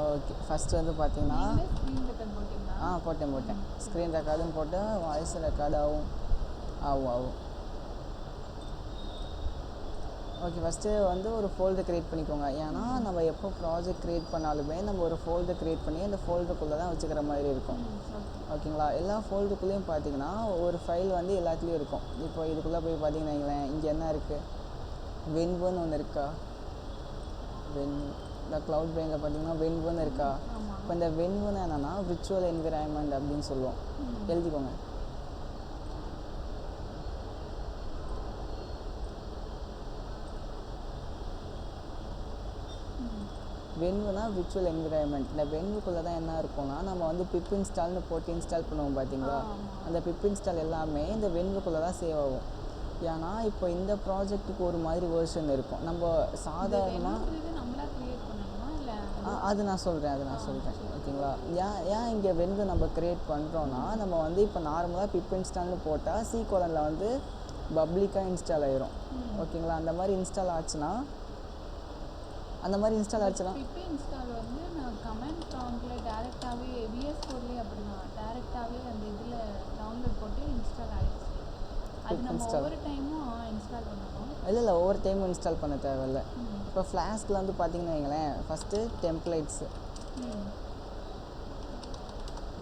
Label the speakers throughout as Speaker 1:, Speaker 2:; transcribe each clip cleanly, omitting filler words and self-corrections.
Speaker 1: Okay, first வந்து பார்த்தீங்கன்னா
Speaker 2: screen record போட்டிங்களா?
Speaker 1: போட்டேன். ஸ்க்ரீன் ரெக்கார்டும் போட்டேன், வாய்ஸ் ரெக்கார்ட் ஆகும். ஓகே, ஃபஸ்ட்டு வந்து ஒரு ஃபோல்டர் க்ரியேட் பண்ணிக்கோங்க. ஏன்னா நம்ம எப்போ ப்ராஜெக்ட் க்ரியேட் பண்ணாலுமே நம்ம ஒரு ஃபோல்டர் க்ரியேட் பண்ணி அந்த ஃபோல்டருக்குள்ளே தான் வச்சுக்கிற மாதிரி இருக்கும். ஓகேங்களா? எல்லா ஃபோல்டருக்குள்ளேயும் பார்த்தீங்கன்னா ஒரு ஃபைல் வந்து எல்லாத்துலேயும் இருக்கும். இப்போ இதுக்குள்ளே போய் பார்த்தீங்கன்னா வைங்களேன், இங்கே என்ன இருக்குது, வென்வுன்னு ஒன்று இருக்கா, இந்த க்ளவுட் பிரெயினில் பார்த்தீங்கன்னா வென்வுன்னு இருக்கா. இப்போ இந்த வென்வுன்னு என்னென்னா விர்ச்சுவல் என்விரான்மெண்ட் அப்படின்னு சொல்லுவோம். எழுதிக்கோங்க. வென்வுனா விர்ச்சுவல் என்விரான்மெண்ட். இந்த வென்வுக்குள்ளே தான் என்ன இருக்கும்னா நம்ம வந்து பிப் இன்ஸ்டால்னு போட்டு இன்ஸ்டால் பண்ணுவோம் பார்த்தீங்களா. அந்த பிப் இன்ஸ்டால் எல்லாமே இந்த வென்வுக்குள்ளே தான் சேவ் ஆகும். ஏன்னா இப்போ இந்த ப்ராஜெக்ட்டுக்கு ஒரு மாதிரி வேர்ஷன் இருக்கும். நம்ம சாதாரணமாக அது நான் சொல்கிறேன் ஓகேங்களா. ஏன் இங்கே வென்வு நம்ம க்ரியேட் பண்ணுறோன்னா நம்ம வந்து இப்போ நார்மலாக பிப் இன்ஸ்டால்னு போட்டால் C:'ல் வந்து பப்ளிக்காக இன்ஸ்டால் ஆயிரும். ஓகேங்களா. அந்த மாதிரி இன்ஸ்டால் ஆச்சுன்னா
Speaker 2: பிப் இன்ஸ்டால் வந்து நான் கமெண்ட் ப்ராம்ப்ட்ல டைரக்டாவே VS கோட்லயே அப்படிதான் டைரக்டாவே அந்த இதுல டவுன்லோட் போட்டு இன்ஸ்டால் ஆயிடுச்சு. அது நம்ம ஒவ்வொரு டைமும் இன்ஸ்டால் பண்ணணும்.
Speaker 1: இல்லை ஒவ்வொரு டைமும் இன்ஸ்டால் பண்ண தேவையில்ல. இப்போ ஃப்ளாஸ்கில் வந்து பார்த்தீங்கன்னா வைங்களேன், ஃபஸ்ட்டு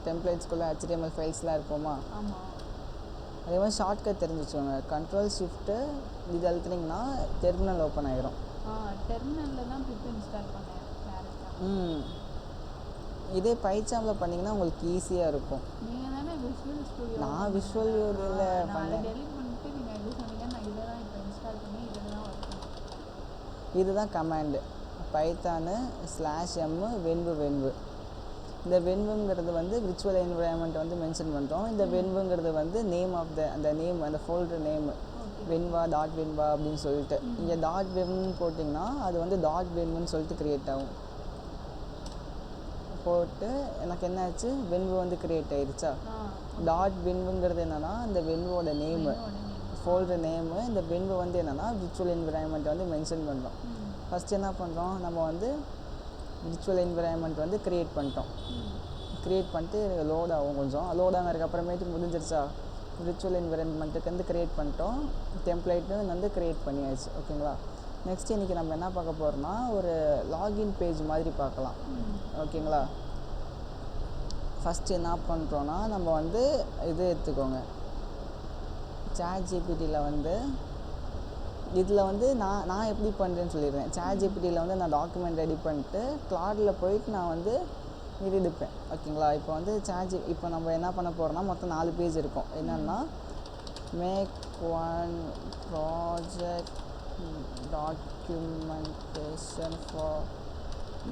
Speaker 1: டெம்ப்ளேட்ஸ்குள்ளே HTML ஃபைல்ஸ்லாம் இருக்குமா. அதே மாதிரி ஷார்ட்கட் தெரிஞ்சு வச்சுக்கோங்க. Ctrl+Shift இது அழுத்துனீங்கன்னா டெர்மினல் ஓப்பன் ஆகிரும்.
Speaker 2: டெர்மினலில் தான் பிப் இன்ஸ்டால் பண்ணேன் டேரெக்டாக.
Speaker 1: இதே பைச்சாமில் பண்ணிங்கன்னா உங்களுக்கு ஈஸியாக இருக்கும்.
Speaker 2: நீங்கள் தானே விஷுவல் ஸ்டுடியோ?
Speaker 1: நான் விஷுவல் ஸ்டுடியோவில் பண்ணேன்.
Speaker 2: டெலிட் பண்ணிட்டு நீங்கள் இது சொன்னீங்க, நான் இதை தான் இப்போ இன்ஸ்டால் பண்ணி இதில் தான் ஒர்க் பண்ணுவேன்.
Speaker 1: இதுதான் கமாண்டு பைத்தானு /m வென்வு. இந்த வென்வுங்கிறது வந்து விர்ச்சுவல் என்விரான்மெண்ட் வந்து மென்ஷன் பண்ணுறோம். இந்த வென்வுங்கிறது வந்து நேம் ஆஃப் அந்த ஃபோல்டர் நேமு வென்வா அப்படின்னு சொல்லிட்டு. இங்கே .வென்னு போட்டிங்கன்னா அது வந்து .வென்வுன்னு சொல்லிட்டு க்ரியேட் ஆகும். போட்டு எனக்கு என்ன ஆச்சு, வென்வு வந்து க்ரியேட் ஆயிடுச்சா. .வென்வுங்கிறது என்னென்னா இந்த வென்வோட நேமு, ஃபோல்டர் நேமு. இந்த வென்வு வந்து என்னென்னா விர்ச்சுவல் என்விரான்மெண்ட் வந்து மென்ஷன் பண்ணுறோம். ஃபஸ்ட்டு என்ன பண்ணுறோம், நம்ம வந்து விர்ச்சுவல் என்விரான்மெண்ட் வந்து க்ரியேட் பண்ணிட்டு லோட் ஆகும். கொஞ்சம் லோட் ஆனதுக்கப்புறமேட்டு முடிஞ்சிருச்சா. விர்ச்சுவல் என்விரான்மெண்ட்டுக்கு வந்து க்ரியேட் பண்ணிட்டோம். டெம்ப்ளேட்டு வந்து க்ரியேட் பண்ணியாச்சு. ஓகேங்களா. நெக்ஸ்ட் இன்றைக்கி நம்ம என்ன பார்க்க போகிறோம்னா ஒரு லாகின் பேஜ் மாதிரி பார்க்கலாம். ஓகேங்களா. ஃபஸ்ட்டு என்ன பண்ணுறோன்னா நம்ம வந்து இது எடுத்துக்கோங்க. ChatGPTயில் வந்து இதில் வந்து நான் எப்படி பண்ணுறேன்னு சொல்லிடுறேன். ChatGPTயில் வந்து நான் டாக்குமெண்ட் ரெடி பண்ணிட்டு க்ளாடில் போயிட்டு நான் வந்து இது எடுப்பேன். ஓகேங்களா. இப்போ வந்து இப்போ நம்ம என்ன பண்ண போகிறோம்னா மொத்தம் 4 பேஜ் இருக்கும். என்னென்னா make one project documentation for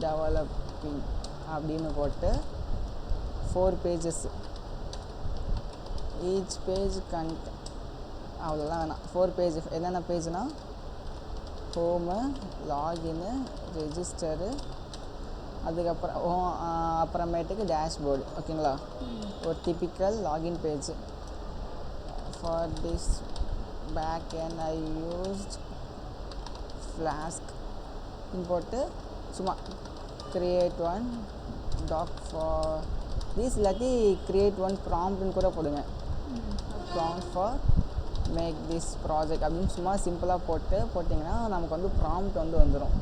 Speaker 1: developing அப்படின்னு போட்டு 4 பேஜஸ். ஈச் பேஜ் அவ்வளோதான் வேணாம். 4 பேஜ். என்னென்ன பேஜ்னால் ஹோமு, லாகின்னு, ரெஜிஸ்டரு, அப்புறமேட்டுக்கு டேஷ்போர்டு. ஓகேங்களா. ஒரு typical login page. For this back end I used Flask போட்டு சும்மா create one doc for this இல்லாட்டி கிரியேட் ஒன் ப்ராம்ப்ட்னு கூட போடுங்க. Prompt for make this project அப்படின்னு சும்மா சிம்பிளாக போட்டிங்கன்னா நமக்கு வந்து ப்ராம்ப்ட் வந்து வந்துடும்.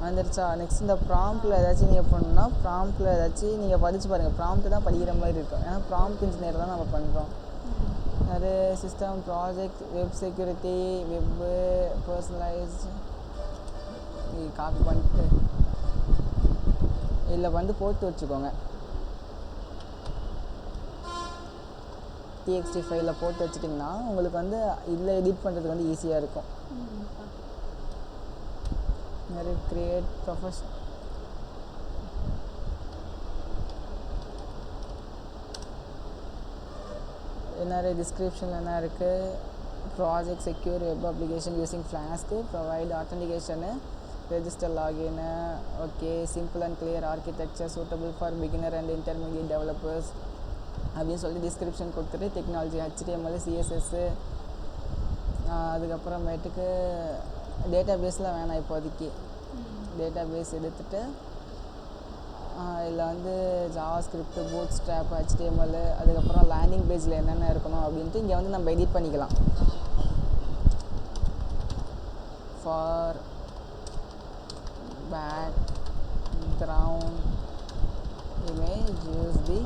Speaker 1: வந்துருச்சா. நெக்ஸ்ட் இந்த ப்ராம்ப்டில் ஏதாச்சும் நீங்கள் பண்ணணும்னா ப்ராம்ப்டில் ஏதாச்சும் நீங்கள் படித்து பாருங்கள். ப்ராம்ப்ட் தான் படிக்கிற மாதிரி இருக்கும். ஏன்னா ப்ராம்ப்ட் இன்ஜினியர் தான் நம்ம பண்ணுறோம். அது system, project, web security, web, personalised copy பண்ணிட்டு இதில் வந்து போட்டு வச்சுக்கோங்க. TXT ஃபைலில் போட்டு வச்சிட்டிங்கன்னா உங்களுக்கு வந்து இதில் எடிட் பண்ணுறதுக்கு வந்து ஈஸியாக இருக்கும். நிறைய கிரியேட் ப்ரொஃபஷன் நிறைய டிஸ்கிரிப்ஷனில் என்ன இருக்குது, project secure web application using flask, provide authentication, register login, okay, simple and clear architecture suitable for beginner and intermediate developers அப்படின்னு சொல்லிட்டு டிஸ்கிரிப்ஷன் கொடுத்துட்டு டெக்னாலஜி HTML CSS அதுக்கப்புறமேட்டுக்கு டேட்டா பேஸில் வேணாம் இப்போதைக்கு. டேட்டா பேஸ் எடுத்துகிட்டு இதில் வந்து JavaScript, bootstrap, HTML, அதுக்கப்புறம் லேண்டிங் பேஜில் என்னென்ன இருக்கணும் அப்படின்ட்டு இங்கே வந்து நம்ம எடிட் பண்ணிக்கலாம். For background image use the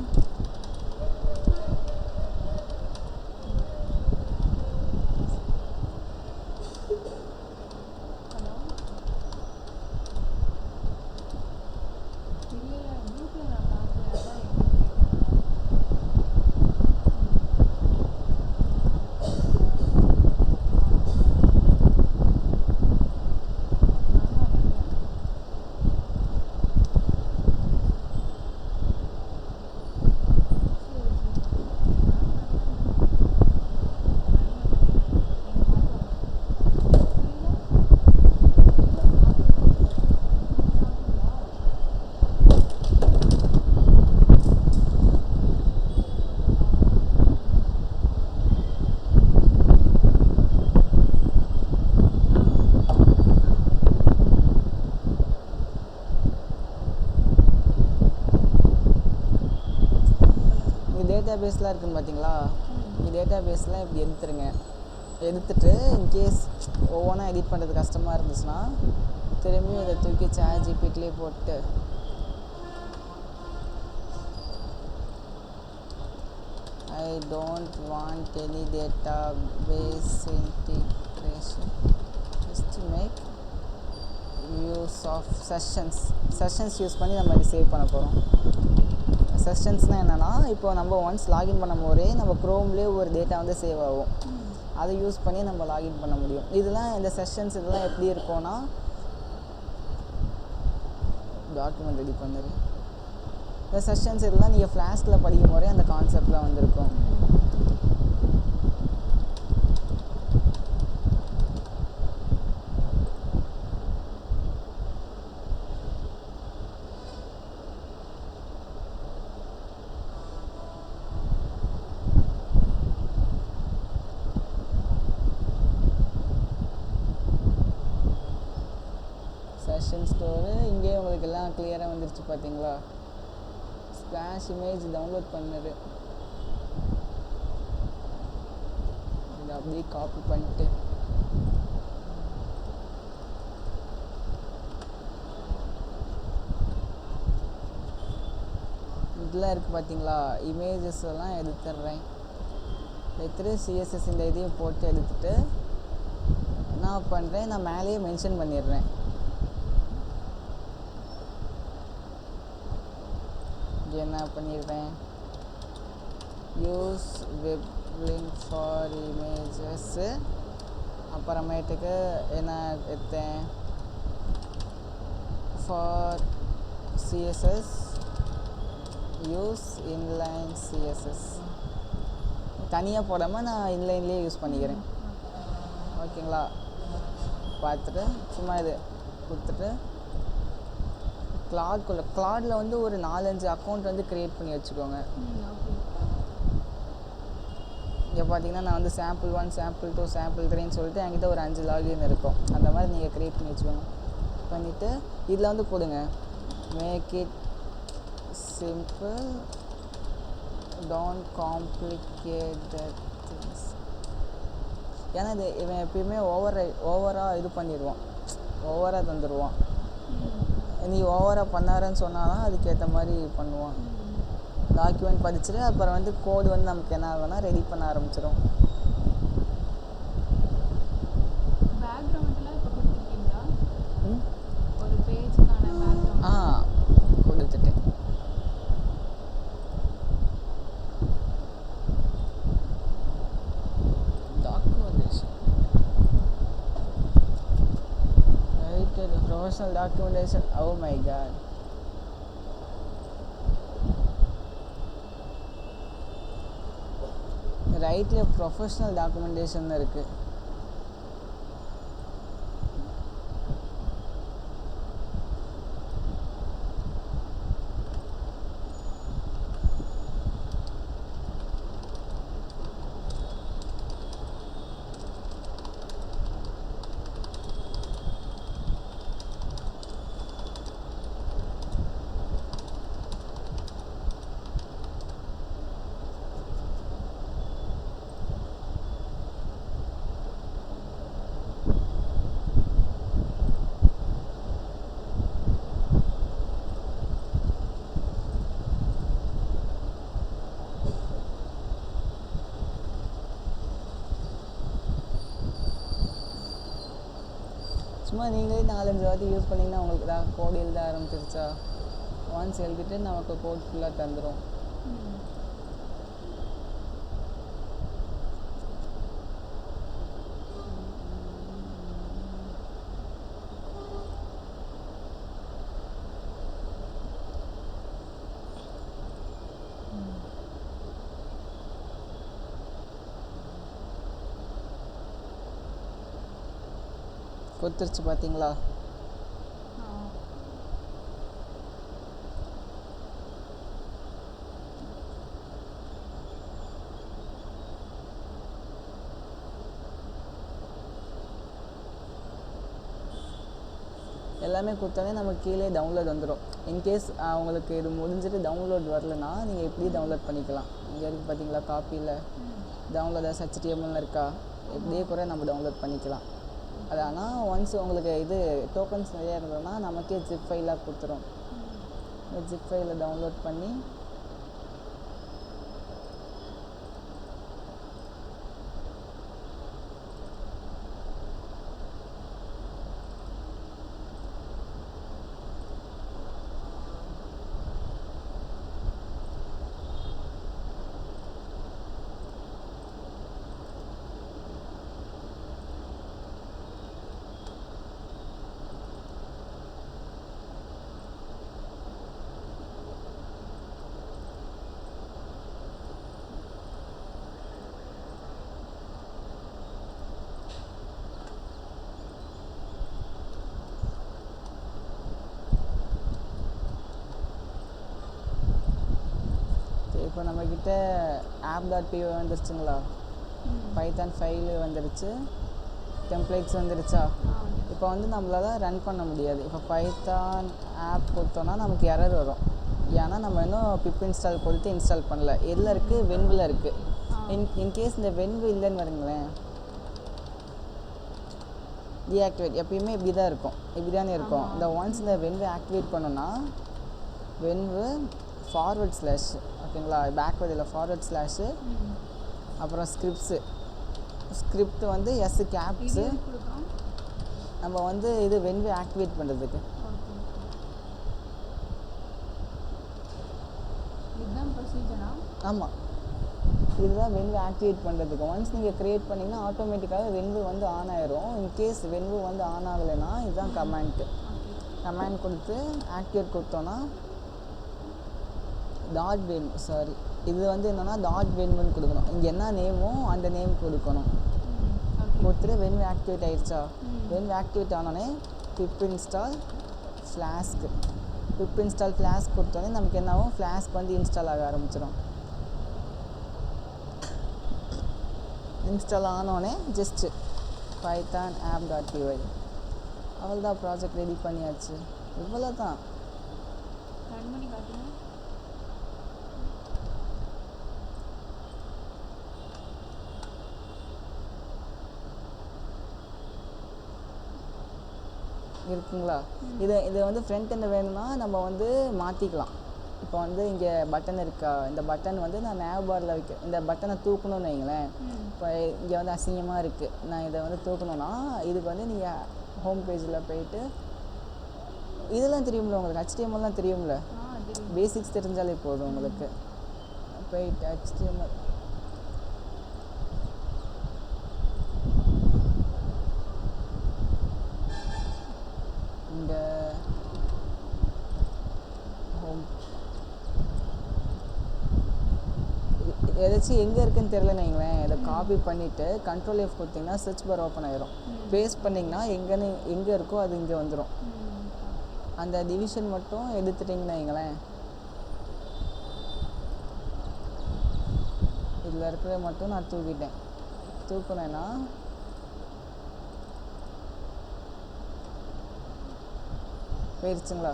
Speaker 1: டேட்டா பேஸ்லாம் இருக்குதுன்னு பார்த்தீங்களா, டேட்டா பேஸ்லாம் இப்படி எடுத்துருங்க. எடுத்துட்டு இன்கேஸ் ஒவ்வொன்றா எடிட் பண்ணுறது கஷ்டமாக இருந்துச்சுன்னா திரும்பியும் இதை தூக்கி ChatGPTலேயே போட்டு I don't want any database integration, just to make use of sessions use பண்ணி நம்ம இதை சேவ் பண்ண போகிறோம். செஷன்ஸ்னால் என்னென்னா, இப்போ நம்ம ஒன்ஸ் லாகின் பண்ணும் போதே நம்ம க்ரோம்லேயே ஒரு டேட்டா வந்து சேவ் ஆகும். அதை யூஸ் பண்ணி நம்ம லாகின் பண்ண முடியும். இதெல்லாம் இந்த செஷன்ஸ் இதெல்லாம் எப்படி இருக்கும்னா, டாக்குமெண்ட் ரெடி பண்ணுது. இந்த செஷன்ஸ் இதெல்லாம் நீங்கள் ஃப்ளாஸ்கில் படிக்கும் போதே அந்த கான்செப்ட்லாம் வந்திருக்கும். செஷன் ஸ்டோரு இங்கே உங்களுக்கு எல்லாம் கிளியராக வந்துருச்சு பார்த்தீங்களா. ஸ்ப்ளாஷ் இமேஜ் டவுன்லோட் பண்ணுது. இதை அப்படியே காப்பி பண்ணிட்டு இதெல்லாம் இருக்குது பார்த்தீங்களா, இமேஜஸ் எல்லாம் எடுத்துடுறேன். எடுத்துகிட்டு CSS இந்த இதையும் போட்டு எடுத்துகிட்டு நான் பண்ணுறேன், நான் மேலேயே மென்ஷன் பண்ணிடுறேன். என்ன பண்ணிடுறேன், use web link for images. அப்புறமேட்டுக்கு என்ன எடுத்தேன், for CSS use inline CSS. தனியாக போடாமல் நான் இன்லைன்லேயே யூஸ் பண்ணிக்கிறேன். ஓகேங்களா, பார்த்துட்டு சும்மா இது கொடுத்துட்டு கிளாடில் வந்து ஒரு 4-5 அக்கௌண்ட் வந்து க்ரியேட் பண்ணி வச்சுக்கோங்க. இங்கே பார்த்தீங்கன்னா நான் வந்து sample 1, sample 2, sample 3ன்னு சொல்லிட்டு என்கிட்ட ஒரு 5 லாகின் இருக்கும். அந்த மாதிரி நீங்கள் க்ரியேட் பண்ணி வச்சுக்கோங்க. பண்ணிவிட்டு இதில் வந்து போடுங்க, make it simple, don't complicated things. ஏன்னா இது இவன் எப்பயுமே ஓவராக இது பண்ணிடுவான், ஓவராக தந்துடுவான். நீ ஓவராக பண்ணாரன்னு சொன்னாலும் அதுக்கேற்ற மாதிரி பண்ணுவான். டாக்குமெண்ட் படிச்சுட்டு அப்புறம் வந்து கோடு வந்து நமக்கு என்ன ஆகும்னா ரெடி பண்ண ஆரம்பிச்சிடும். கொடுத்துட்டேன். Documentation professional documentation. Oh my god, ரைட்ல ப்ரொஃபஷ்னல் டாக்குமெண்டேஷன் இருக்கு. சும்மா நீங்களே 4-5 வாட்டி யூஸ் பண்ணிங்கன்னா உங்களுக்கு தான் கோட் எழுத ஆரம்பிச்சிருச்சா. ஒன்ஸ் எழுதிட்டு நமக்கு கோட் ஃபுல்லாக தந்துடும். கொத்துருச்சு பார்த்தீங்களா. எல்லாமே கொடுத்தோன்னே நமக்கு கீழே டவுன்லோட் வந்துடும். இன்கேஸ் உங்களுக்கு இது முடிஞ்சிட்டு டவுன்லோட் வரலன்னா நீங்கள் எப்படி டவுன்லோட் பண்ணிக்கலாம். இங்கே இருக்குது பார்த்தீங்களா காப்பியில் டவுன்லோட் HTML இருக்கா, எப்படியே கூட நம்ம டவுன்லோட் பண்ணிக்கலாம். அது ஆனால் ஒன்ஸ் உங்களுக்கு இது டோக்கன்ஸ் நிறையா இருந்ததுன்னா நமக்கே ஜிப் ஃபைலாக கொடுத்துரும். இந்த ஜிப் ஃபைலை டவுன்லோட் பண்ணி இப்போ நம்மக்கிட்ட app.py வந்துருச்சுங்களா, பைத்தான் ஃபைலு வந்துருச்சு, டெம்ப்ளேட்ஸ் வந்துருச்சா. இப்போ வந்து நம்மளால் ரன் பண்ண முடியாது. இப்போ பைத்தான் ஆப் கொடுத்தோன்னா நமக்கு எரர் வரும். ஏன்னா நம்ம இன்னும் பிப் இன்ஸ்டால் கொடுத்து இன்ஸ்டால் பண்ணல. எதில் இருக்குது, வென்வில் இருக்குது. இன்கேஸ் இந்த வென்வு இல்லைன்னு வருங்களேன், டீஆக்டிவேட் எப்பயுமே இப்படி தான் இருக்கும், இப்படி தானே இருக்கும். இந்த ஒன்ஸ் இந்த வென்வு ஆக்டிவேட் பண்ணோன்னா வென்வு ஃபார்வர்ட் ஸ்லாஷ், ஓகேங்களா, பேக்வேர்ட் இல்லை ஃபார்வர்ட் ஸ்லாஷு, அப்புறம் ஸ்கிரிப்ட் வந்து எஸ் கேப்ஸு நம்ம வந்து இது வென்வு ஆக்டிவேட் பண்ணுறதுக்கு. ஆமாம், இதுதான் வென்வு ஆக்டிவேட் பண்ணுறதுக்கு. ஒன்ஸ் நீங்கள் க்ரியேட் பண்ணிங்கன்னா ஆட்டோமேட்டிக்காக வென்வு வந்து ஆன் ஆயிரும். இன்கேஸ் வென்வு வந்து ஆன் ஆகலைன்னா இதுதான் கமாண்ட் கொடுத்து ஆக்டிவேட் கொடுத்தோன்னா இது வந்து என்னென்னா .venvuன்னு கொடுக்கணும். இங்கே என்ன நேமோ அந்த நேம் கொடுக்கணும். கொடுத்துட்டு வென்வு ஆக்டிவேட் ஆயிடுச்சா. வென்வு ஆக்டிவேட் ஆனோடனே பிப் இன்ஸ்டால் ஃப்ளாஸ்க் கொடுத்தோடனே நமக்கு என்ன ஆகும், ஃப்ளாஸ்க் வந்து இன்ஸ்டால் ஆக ஆரம்பிச்சிடும். இன்ஸ்டால் ஆனோடனே ஜஸ்ட்டு பைத்தான் app.py அவ்வளோதான், ப்ராஜெக்ட் ரெடி பண்ணியாச்சு. இவ்வளோ தான். இருக்குங்களா. இது வந்து ஃப்ரண்ட் எண்ட் வேணும்னா நம்ம வந்து மாற்றிக்கலாம். இப்போ வந்து இங்கே பட்டன் இருக்கா, இந்த பட்டன் வந்து நான் நேவ் பாரில் இந்த பட்டனை தூக்கணும்னு வைங்களேன். இப்போ இங்கே வந்து அசிங்கமாக இருக்குது, நான் இதை வந்து தூக்கணும்னா இதுக்கு வந்து நீங்கள் ஹோம் பேஜில் போயிட்டு இதெல்லாம் தெரியும்ல உங்களுக்கு, HTMLலாம் தெரியும்ல, பேசிக்ஸ் தெரிஞ்சாலே போதும் உங்களுக்கு. போயிட்டு HTML இந்த ஹோம் ஏதாச்சும் எங்கே இருக்குன்னு தெரியலன்னு வைங்களேன், இதை காப்பி பண்ணிவிட்டு Ctrl F கொடுத்தீங்கன்னா சர்ச் பார் ஓப்பன் ஆயிரும். பேஸ்ட் பண்ணிங்கன்னா எங்கே இருக்கோ அது இங்கே வந்துடும். அந்த டிவிஷன் மட்டும் எடுத்துட்டிங்கன்னு வைங்களேன், இதில் இருக்கிறத மட்டும் நான் தூக்குனேன்னா போயிடுச்சுங்களா.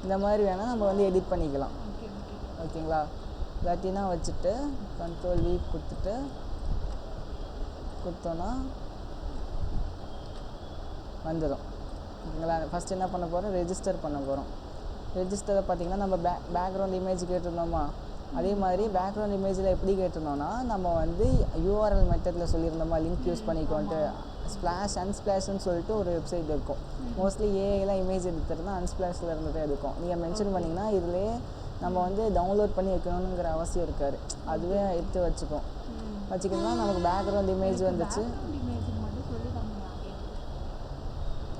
Speaker 1: இந்த மாதிரி வேணால் நம்ம வந்து எடிட் பண்ணிக்கலாம், ஓகேங்களா. இல்லாட்டினா வச்சுட்டு Ctrl V கொடுத்தோன்னா வந்துடும், ஓகேங்களா. ஃபஸ்ட் என்ன பண்ண போகிறோம், ரெஜிஸ்டர் பண்ண போகிறோம். ரெஜிஸ்டரை பார்த்திங்கன்னா நம்ம பேக்ரவுண்ட் இமேஜ் கேட்டிருந்தோமா, அதே மாதிரி பேக்ரவுண்ட் இமேஜில் எப்படி கேட்டிருந்தோம்னா நம்ம வந்து யூஆர்எல் மெத்தடில் சொல்லியிருந்தோமா லிங்க் யூஸ் பண்ணிக்கோன்ட்டு அன்ஸ்பிளாஷ்னு சொல்லிட்டு ஒரு வெப்சைட் இருக்கும். மோஸ்ட்லி ஏஐலாம் இமேஜ் எடுத்துருந்தா அன்ஸ்பிளாஷில் இருந்துகிட்டே இருக்கும். நீங்கள் மென்ஷன் பண்ணிங்கன்னா இதிலே நம்ம வந்து டவுன்லோட் பண்ணி வைக்கணுங்கிற அவசியம் இருக்காது. அதுவே எடுத்து வச்சுக்கணும்னா நமக்கு பேக்ரவுண்ட் இமேஜ் வந்துச்சு.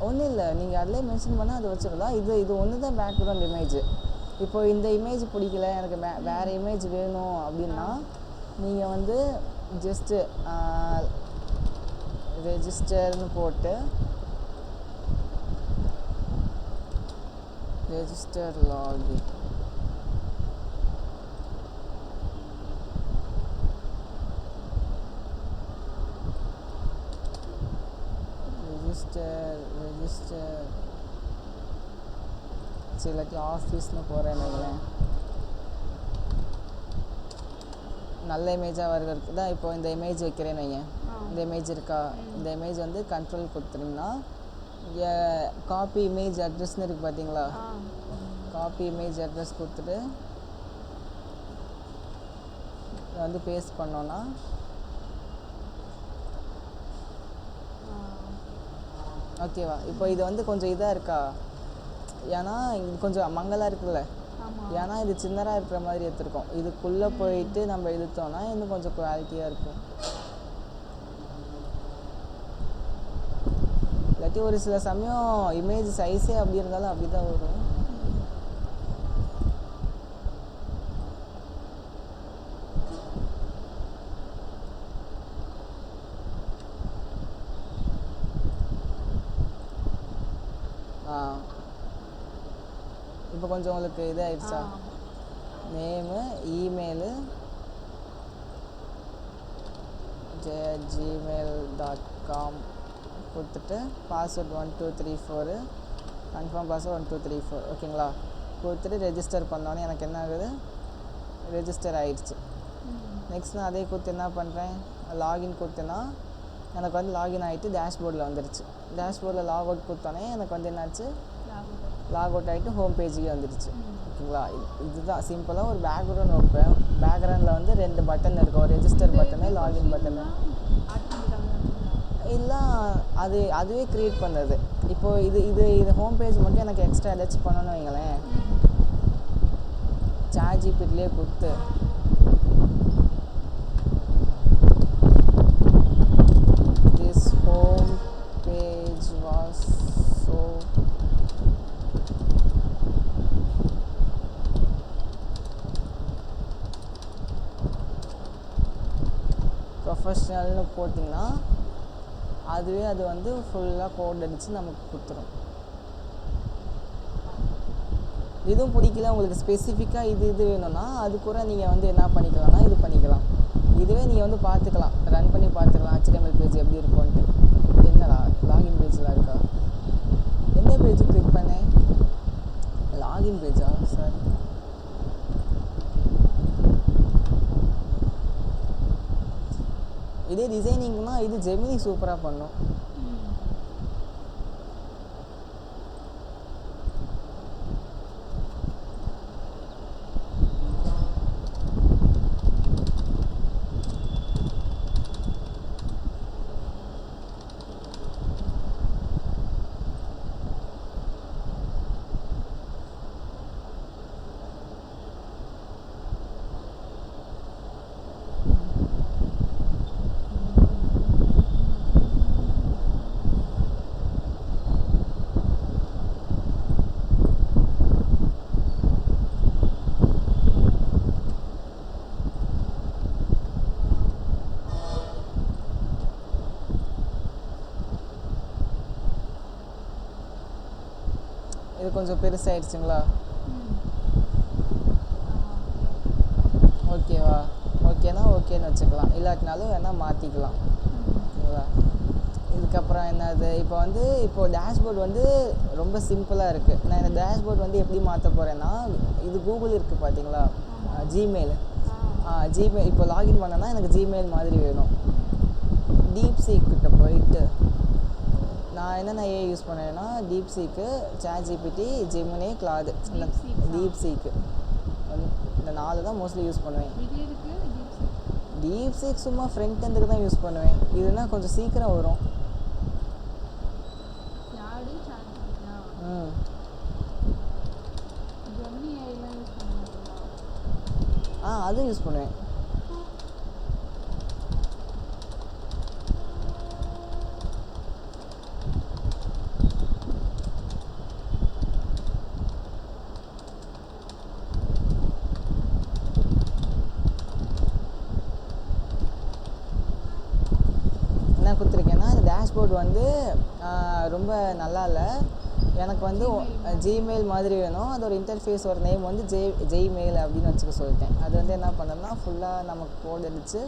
Speaker 1: ஒன்றும் இல்லை, நீங்கள் அதிலே மென்ஷன் பண்ணால் அது வச்சுக்கலாம். இது ஒன்று தான் பேக்ரவுண்ட் இமேஜ். இப்போ இந்த இமேஜ் பிடிக்கல, எனக்கு வேறு இமேஜ் வேணும் அப்படின்னா நீங்கள் வந்து ஜஸ்ட்டு ரெஜிஸ்டர்னு போட்டு ரெஜிஸ்டர் லாகின் ரெஜிஸ்டர் சரி இல்லாட்டி ஆஃபீஸ்னு போகிறேன்னு வைங்களேன். நல்ல இமேஜாக வருகிறது தான். இப்போ இந்த இமேஜ் வைக்கிறேன்னு வைங்க. இந்த இமேஜ் இருக்கா, இந்த இமேஜ் வந்து கண்ட்ரோல் கொடுத்துட்டிங்கன்னா இங்கே காப்பி இமேஜ் அட்ரஸ்னு இருக்குது பார்த்தீங்களா. காப்பி இமேஜ் அட்ரஸ் கொடுத்துட்டு இதை வந்து பேஸ்ட் பண்ணோன்னா ஓகேவா. இப்போ இது வந்து கொஞ்சம் இதாக இருக்கா, ஏன்னா இது கொஞ்சம் மங்கலாக இருக்குல்ல, ஏன்னா இது சின்னதாக இருக்கிற மாதிரி எடுத்துருக்கோம். இதுக்குள்ளே போயிட்டு நம்ம இழுத்தோன்னா இன்னும் கொஞ்சம் குவாலிட்டியாக இருக்கும். இல்லாட்டி ஒரு சில சமயம் இமேஜ் சைஸே அப்படி இருந்தாலும் அப்படி தான் வரும். இப்போ கொஞ்சம் உங்களுக்கு இதாகிடுச்சா, நேமு இமெயிலு gmail.com கொடுத்துட்டு பாஸ்வேர்ட் 1234 கன்ஃபார்ம் பாஸ்வேர்ட் 1234 ஓகேங்களா கொடுத்துட்டு ரெஜிஸ்டர் பண்ணோன்னே எனக்கு என்ன ஆகுது, ரெஜிஸ்டர் ஆகிடுச்சு. நெக்ஸ்ட் நான் அதே கொடுத்து என்ன பண்ணுறேன், லாகின் கொடுத்தேன்னா எனக்கு வந்து லாகின் ஆகிட்டு டேஷ்போர்டில் வந்துடுச்சு. டேஷ்போர்டில் லாக் அவுட் கொடுத்தோன்னே எனக்கு வந்து என்னாச்சு, லாக் அவுட் ஆகிட்டு ஹோம் பேஜுக்கே வந்துடுச்சு. ஓகேங்களா, இதுதான் சிம்பிளாக ஒரு பேக்ரவுண்ட் வைப்பேன். பேக்ரவுண்டில் வந்து 2 பட்டன் இருக்கும், ஒரு ரெஜிஸ்டர் பட்டனு, லாகின் பட்டனு. இல்லை அதுவே க்ரியேட் பண்ணது. இப்போது இது ஹோம் பேஜ் மட்டும் எனக்கு எக்ஸ்ட்ரா ஏதாச்சும் பண்ணணும்னு வைங்களேன், சாட்ஜிபிட்டிலே கொடுத்து this home page was so ப்ரொஃபஷ்னல்னு போட்டிங்கன்னா அதுவே அது வந்து ஃபுல்லாக கோட் அடித்து நமக்கு கொடுத்துரும். இதுவும் பிடிக்கல உங்களுக்கு ஸ்பெசிஃபிக்காக இது வேணும்னா அது கூட நீங்கள் வந்து என்ன பண்ணிக்கலாம்னா இது பண்ணிக்கலாம். இதுவே நீங்கள் வந்து பார்த்துக்கலாம், ரன் பண்ணி பார்த்துக்கலாம் HTML பேஜ் எப்படி இருக்கும்ன்ட்டு. என்னடா லாகின் பேஜில் இருக்கா, எந்த பேஜ் கிளிக் பண்ணேன், லாகின் பேஜா, சாரி இதே டிசைனிங்னா இது ஜெமினி சூப்பராக பண்ணும். இது கொஞ்சம் பெருசாகிடுச்சுங்களா, ஓகேவா. ஓகேனா ஓகேன்னு வச்சுக்கலாம், இல்லாட்டினாலும் வேணால் மாற்றிக்கலாம். ஓகேவா. இதுக்கப்புறம் என்னது, இப்போ டேஷ்போர்டு வந்து ரொம்ப சிம்பிளாக இருக்குது. நான் இந்த டேஷ்போர்டு வந்து எப்படி மாற்ற போகிறேன்னா, இது கூகுள் இருக்குது பார்த்தீங்களா, ஜிமெயில். இப்போ லாகின் பண்ணேன்னா எனக்கு ஜிமெயில் மாதிரி வேணும். டீப்சீக் கிட்ட போயிட்டு நான் என்னென்ன ஏஐ யூஸ் பண்ணேன்னா டீப்சீக்கு, சாட்ஜிபிட்டி, ஜெமினி, கிளாடு. டீப்சீக்கு இந்த 4 தான் மோஸ்ட்லி யூஸ் பண்ணுவேன்.
Speaker 2: இது இருக்கு
Speaker 1: டீப்சீக் சும்மா ஃப்ரண்ட் எண்டுக்கு தான் யூஸ் பண்ணுவேன். இதுனா கொஞ்சம் சீக்கிரம் வரும்.
Speaker 2: யாடு சான்ஸ்
Speaker 1: ம்
Speaker 2: ஜெமினி ஏஐலாம் யூஸ் பண்ண மாட்டீங்களா?
Speaker 1: அதுவும் யூஸ் பண்ணுவேன். என்ன கொடுத்துருக்கேன்னா இந்த டேஷ்போர்ட் வந்து ரொம்ப நல்லா இல்லை. எனக்கு வந்து ஜிமெயில் மாதிரி வேணும். அதோட இன்டர்ஃபேஸ் ஒரு நேம் வந்து ஜெய்மெயில் அப்படின்னு வச்சுக்க சொல்லிட்டேன். அது வந்து என்ன பண்ணேன்னா ஃபுல்லாக நமக்கு கோட் அடிச்சு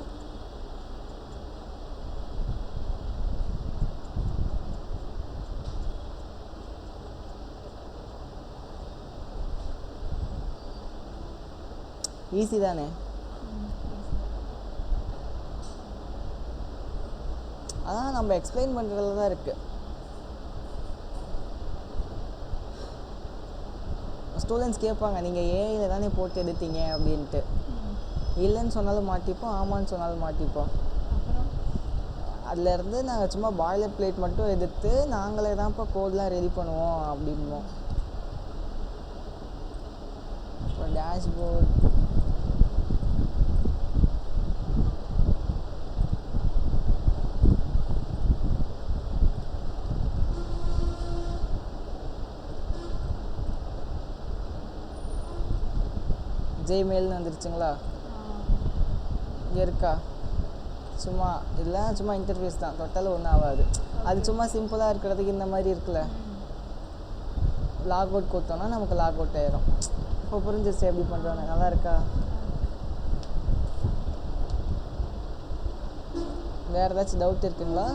Speaker 1: ஈஸி தானே. அதான் நம்ம எக்ஸ்பிளைன் பண்ணுறதுல தான் இருக்குது. ஸ்டூடெண்ட்ஸ் கேட்பாங்க நீங்கள் ஏஐயில் தானே போட்டு எடுத்தீங்க அப்படின்ட்டு. இல்லைன்னு சொன்னாலும் மாட்டிப்போம், ஆமான்னு சொன்னாலும் மாட்டிப்போம். அதுலேருந்து நாங்கள் சும்மா பாய்லர் பிளேட் மட்டும் எடுத்து நாங்களே தான்ப்பா கோட்லாம் ரெடி பண்ணுவோம் அப்படின்போம். இப்போ டேஷ்போர்ட் ஜெய்மெயில்னு வந்துருச்சுங்களா? இங்கே இருக்கா? சும்மா இல்லை, சும்மா இன்டர்ஃபேஸ் தான், தொட்டாலும் ஒன்றும் ஆகாது. அது சும்மா சிம்பிளாக இருக்கிறதுக்கு இந்த மாதிரி இருக்குல்ல, லாக் அவுட் கொடுத்தோன்னா நமக்கு லாக் அவுட் ஆயிரும். இப்போ புரிஞ்சிருச்சு எப்படி பண்ணுறாங்க. நல்லா இருக்கா? வேறு ஏதாச்சும் டவுட் இருக்குங்களா?